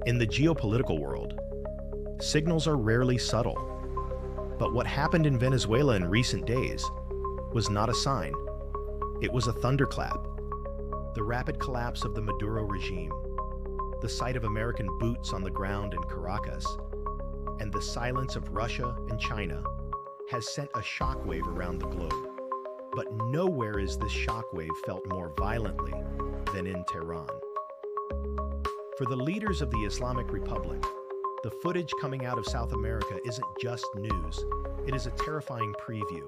In the geopolitical world, signals are rarely subtle. But what happened in Venezuela in recent days was not a sign. It was a thunderclap. The rapid collapse of the Maduro regime, the sight of American boots on the ground in Caracas, and the silence of Russia and China has sent a shockwave around the globe. But nowhere is this shockwave felt more violently than in Tehran. For the leaders of the Islamic Republic, the footage coming out of South America isn't just news, it is a terrifying preview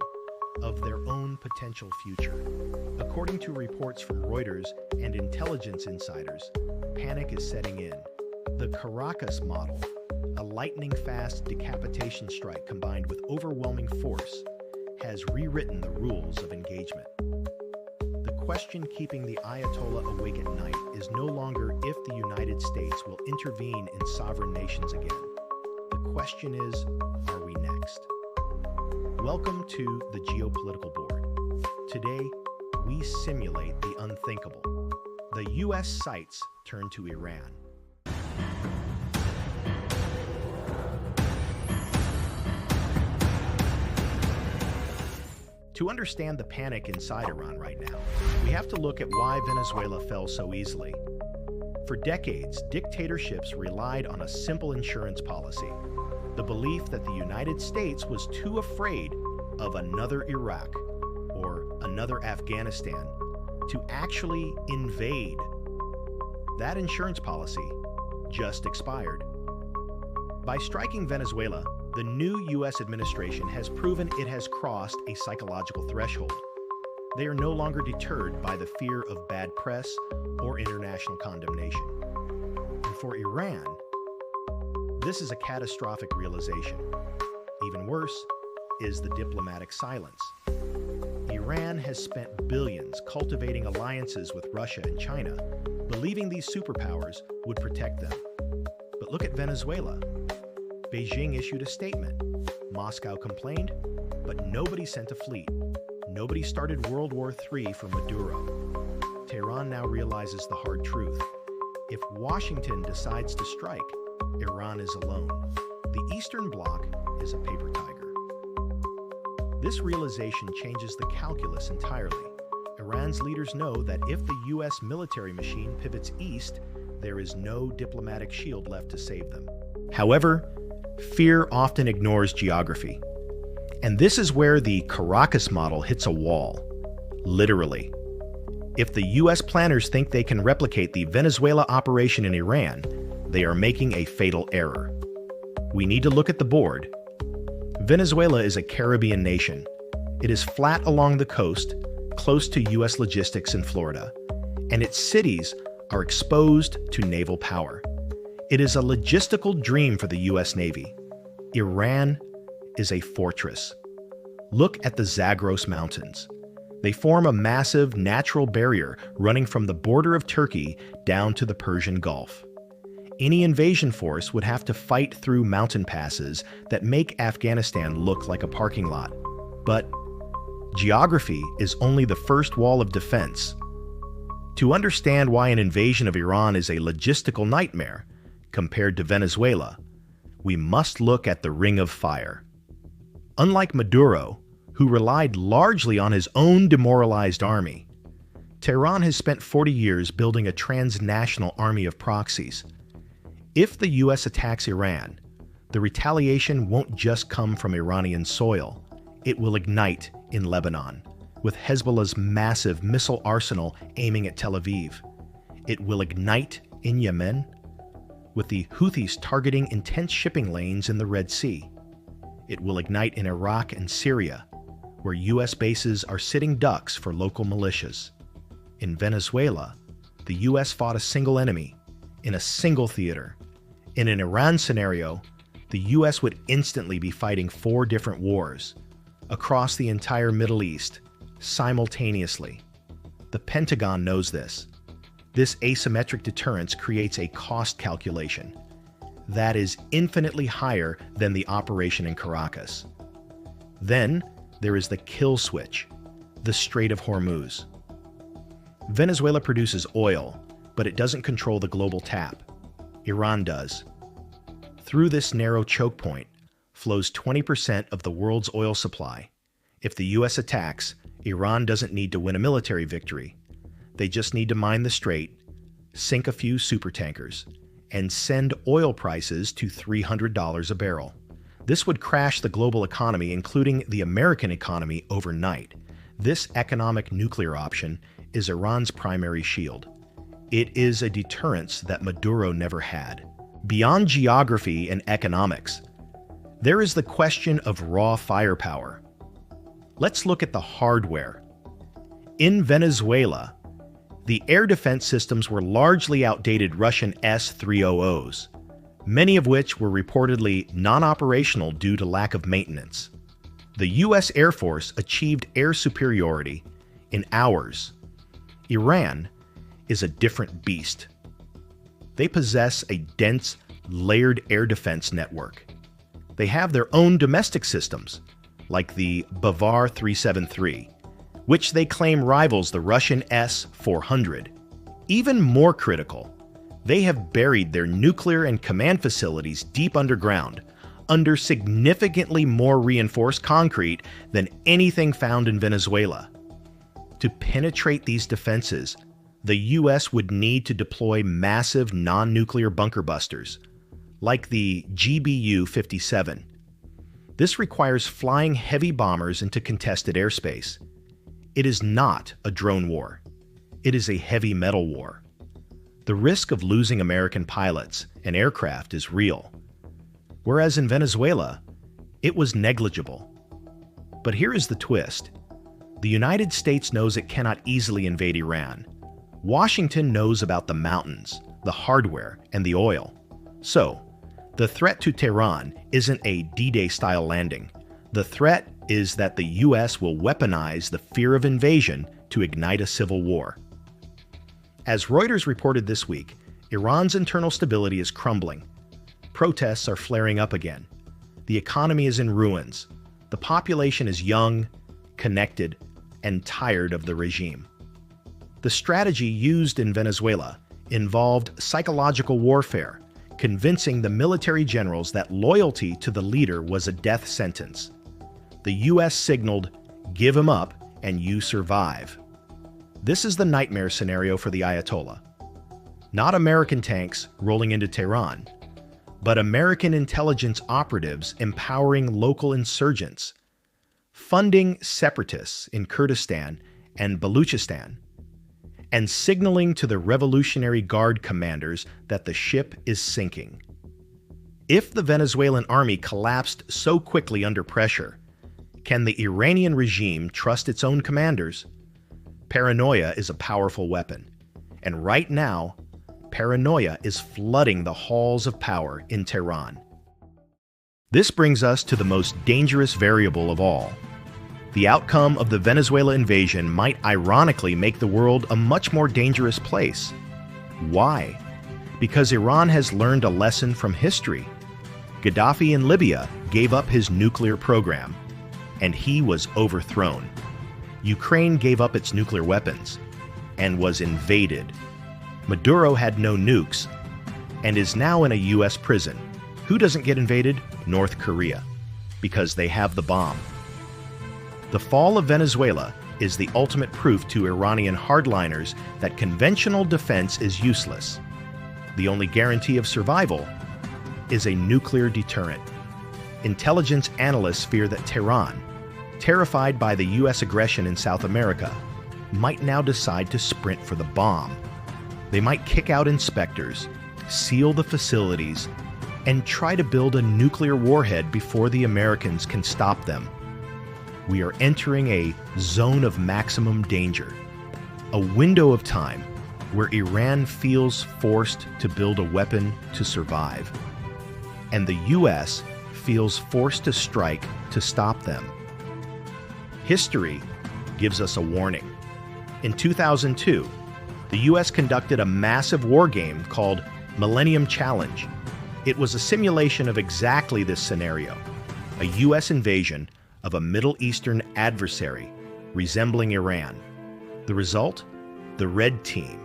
of their own potential future. According to reports from Reuters and intelligence insiders, panic is setting in. The Caracas Model, a lightning-fast decapitation strike combined with overwhelming force, has rewritten the rules of engagement. The question keeping the Ayatollah awake at night is no longer if the United States will intervene in sovereign nations again. The question is, are we next? Welcome to the Geopolitical Board. Today, we simulate the unthinkable. The U.S. sights turn to Iran. To understand the panic inside Iran right now, we have to look at why Venezuela fell so easily. For decades, dictatorships relied on a simple insurance policy, the belief that the United States was too afraid of another Iraq or another Afghanistan to actually invade. That insurance policy just expired. By striking Venezuela, the new U.S. administration has proven it has crossed a psychological threshold. They are no longer deterred by the fear of bad press or international condemnation. And for Iran, this is a catastrophic realization. Even worse is the diplomatic silence. Iran has spent billions cultivating alliances with Russia and China, believing these superpowers would protect them. But look at Venezuela. Beijing issued a statement. Moscow complained, but nobody sent a fleet. Nobody started World War III for Maduro. Tehran now realizes the hard truth. If Washington decides to strike, Iran is alone. The Eastern Bloc is a paper tiger. This realization changes the calculus entirely. Iran's leaders know that if the U.S. military machine pivots east, there is no diplomatic shield left to save them. However, fear often ignores geography. And this is where the Caracas Model hits a wall, literally. If the U.S. planners think they can replicate the Venezuela operation in Iran, they are making a fatal error. We need to look at the board. Venezuela is a Caribbean nation. It is flat along the coast, close to U.S. logistics in Florida, and its cities are exposed to naval power. It is a logistical dream for the U.S. Navy. Iran is a fortress. Look at the Zagros Mountains. They form a massive natural barrier running from the border of Turkey down to the Persian Gulf. Any invasion force would have to fight through mountain passes that make Afghanistan look like a parking lot. But geography is only the first wall of defense. To understand why an invasion of Iran is a logistical nightmare compared to Venezuela, we must look at the Ring of Fire. Unlike Maduro, who relied largely on his own demoralized army, Tehran has spent 40 years building a transnational army of proxies. If the U.S. attacks Iran, the retaliation won't just come from Iranian soil. It will ignite in Lebanon, with Hezbollah's massive missile arsenal aiming at Tel Aviv. It will ignite in Yemen, with the Houthis targeting intense shipping lanes in the Red Sea. It will ignite in Iraq and Syria, where U.S. bases are sitting ducks for local militias. In Venezuela, the U.S. fought a single enemy, in a single theater. In an Iran scenario, the U.S. would instantly be fighting 4 different wars across the entire Middle East, simultaneously. The Pentagon knows this. This asymmetric deterrence creates a cost calculation that is infinitely higher than the operation in Caracas. Then there is the kill switch, the Strait of Hormuz. Venezuela produces oil, but it doesn't control the global tap. Iran does. Through this narrow choke point flows 20% of the world's oil supply. If the U.S. attacks, Iran doesn't need to win a military victory. They just need to mine the strait, sink a few supertankers, and send oil prices to $300 a barrel. This would crash the global economy, including the American economy, overnight. This economic nuclear option is Iran's primary shield. It is a deterrence that Maduro never had. Beyond geography and economics, there is the question of raw firepower. Let's look at the hardware. In Venezuela, the air defense systems were largely outdated Russian S-300s, many of which were reportedly non-operational due to lack of maintenance. The U.S. Air Force achieved air superiority in hours. Iran is a different beast. They possess a dense, layered air defense network. They have their own domestic systems, like the Bavar 373, which they claim rivals the Russian S-400. Even more critical, they have buried their nuclear and command facilities deep underground, under significantly more reinforced concrete than anything found in Venezuela. To penetrate these defenses, the U.S. would need to deploy massive non-nuclear bunker busters, like the GBU-57. This requires flying heavy bombers into contested airspace. It is not a drone war. It is a heavy metal war. The risk of losing American pilots and aircraft is real, whereas in Venezuela, it was negligible. But here is the twist. The United States knows it cannot easily invade Iran. Washington knows about the mountains, the hardware, and the oil. So, the threat to Tehran isn't a D-Day style landing. The threat is that the U.S. will weaponize the fear of invasion to ignite a civil war. As Reuters reported this week, Iran's internal stability is crumbling. Protests are flaring up again. The economy is in ruins. The population is young, connected, and tired of the regime. The strategy used in Venezuela involved psychological warfare, convincing the military generals that loyalty to the leader was a death sentence. The U.S. signaled, "Give him up and you survive." This is the nightmare scenario for the Ayatollah. Not American tanks rolling into Tehran, but American intelligence operatives empowering local insurgents, funding separatists in Kurdistan and Baluchistan, and signaling to the Revolutionary Guard commanders that the ship is sinking. If the Venezuelan army collapsed so quickly under pressure, can the Iranian regime trust its own commanders? Paranoia is a powerful weapon, and right now, paranoia is flooding the halls of power in Tehran. This brings us to the most dangerous variable of all. The outcome of the Venezuela invasion might ironically make the world a much more dangerous place. Why? Because Iran has learned a lesson from history. Gaddafi in Libya gave up his nuclear program, and he was overthrown. Ukraine gave up its nuclear weapons and was invaded. Maduro had no nukes and is now in a U.S. prison. Who doesn't get invaded? North Korea, because they have the bomb. The fall of Venezuela is the ultimate proof to Iranian hardliners that conventional defense is useless. The only guarantee of survival is a nuclear deterrent. Intelligence analysts fear that Tehran, terrified by the U.S. aggression in South America, might now decide to sprint for the bomb. They might kick out inspectors, seal the facilities, and try to build a nuclear warhead before the Americans can stop them. We are entering a zone of maximum danger, a window of time where Iran feels forced to build a weapon to survive, and the U.S. feels forced to strike to stop them. History gives us a warning. In 2002, the U.S. conducted a massive war game called Millennium Challenge. It was a simulation of exactly this scenario, a U.S. invasion of a Middle Eastern adversary resembling Iran. The result? The Red Team,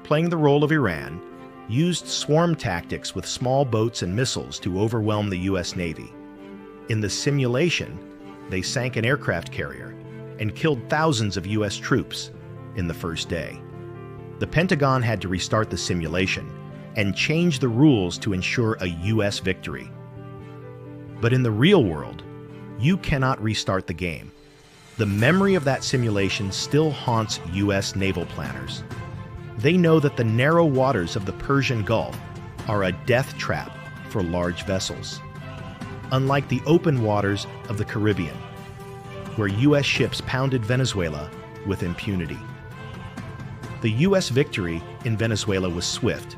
playing the role of Iran, used swarm tactics with small boats and missiles to overwhelm the U.S. Navy. In the simulation, they sank an aircraft carrier and killed thousands of U.S. troops in the first day. The Pentagon had to restart the simulation and change the rules to ensure a U.S. victory. But in the real world, you cannot restart the game. The memory of that simulation still haunts U.S. naval planners. They know that the narrow waters of the Persian Gulf are a death trap for large vessels, unlike the open waters of the Caribbean, where U.S. ships pounded Venezuela with impunity. The U.S. victory in Venezuela was swift,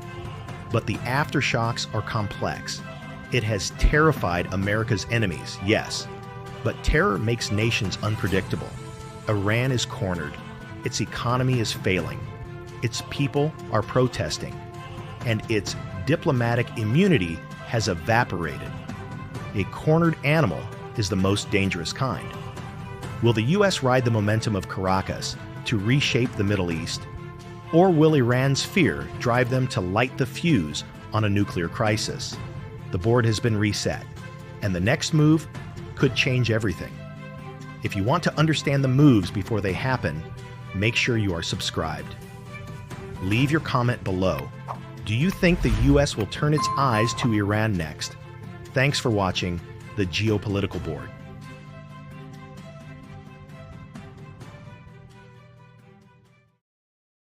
but the aftershocks are complex. It has terrified America's enemies, yes, but terror makes nations unpredictable. Iran is cornered. Its economy is failing. Its people are protesting. And its diplomatic immunity has evaporated. A cornered animal is the most dangerous kind. Will the U.S. ride the momentum of Caracas to reshape the Middle East? Or will Iran's fear drive them to light the fuse on a nuclear crisis? The board has been reset, and the next move could change everything. If you want to understand the moves before they happen, make sure you are subscribed. Leave your comment below. Do you think the U.S. will turn its eyes to Iran next? Thanks for watching the Geopolitical Board.